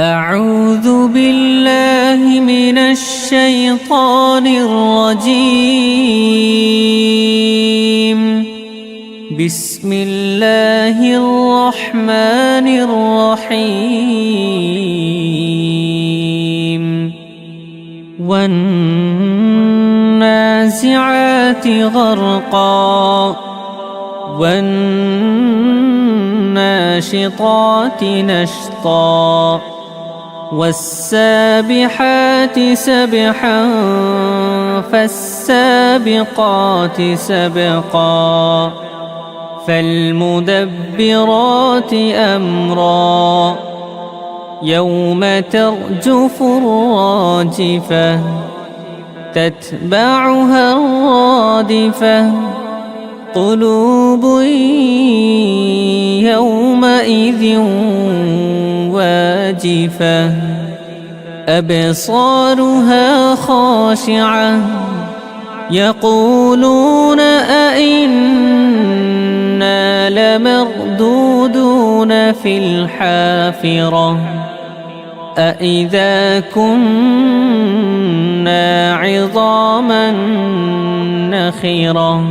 أعوذ بالله من الشيطان الرجيم. بسم الله الرحمن الرحيم. والنازعات غرقا والناشطات نشطا والسابحات سبحا فالسابقات سبقا فالمدبرات أمرا يوم ترجف الراجفة تتبعها الرادفة قلوب يومئذ واجفة أبصارها خاشعة يقولون أئنا لمردودون في الحافرة أئذا كنا عظاما نخرة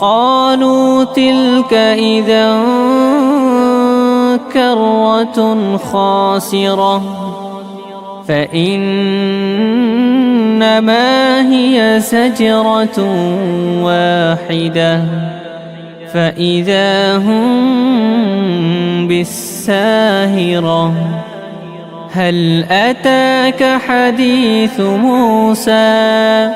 قالوا تلك إذا كرة خاسرة فإنما هي زجرة واحدة فإذا هم بالساهرة هل أتاك حديث موسى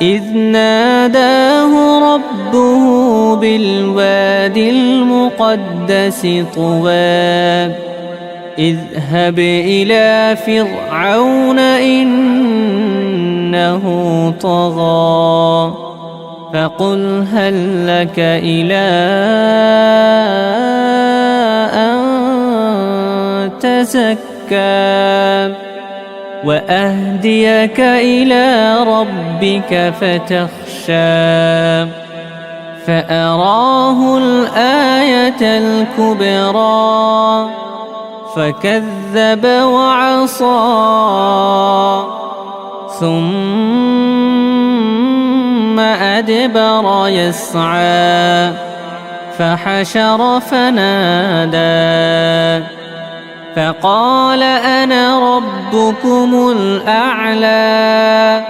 إذ ناداه ربه بالوادي المقدس طوى اذهب إلى فرعون إنه طغى فقل هل لك إلى أن تزكى وأهديك إلى ربك فتخشى فأراه الآية الكبرى فكذب وعصى ثم أدبر يسعى فحشر فنادى فقال أنا ربكم الأعلى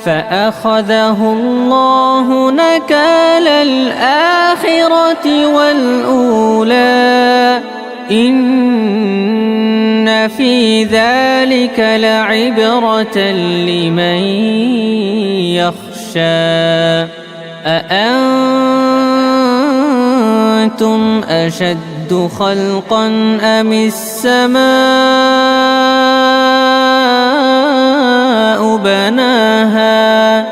فأخذه الله نكال الآخرة والأولى إن في ذلك لعبرة لمن يخشى أأنتم أشد خلقا أم السماء بناها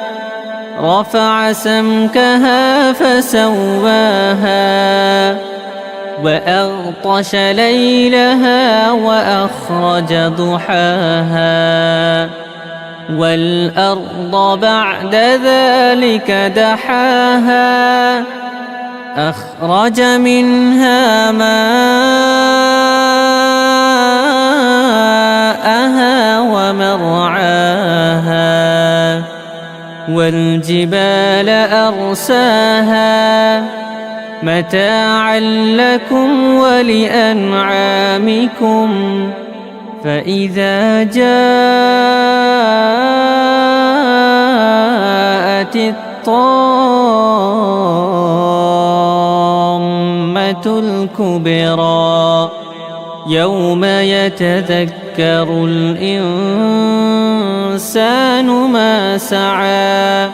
رفع سمكها فسواها وأغطش ليلها وأخرج ضحاها والأرض بعد ذلك دحاها أخرج منها ماءها ومرعاها والجبال أرساها متاعا لكم ولأنعامكم فإذا جاءت الطامة الكبرى يوم يتذكر الإنسان ما سعى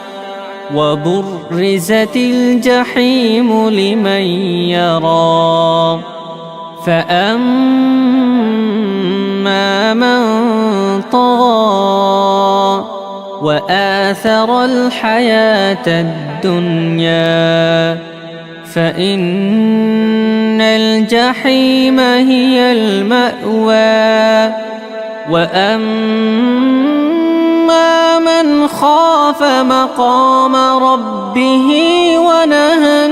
وبرزت الجحيم لمن يرى فأما من طغى وآثر الحياة الدنيا فإن الجحيم هي المأوى وأما من خاف مقام ربه ونهى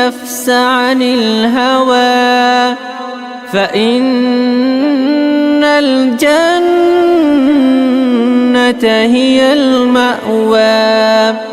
النفس عن الهوى فإن الجنة هي المأوى.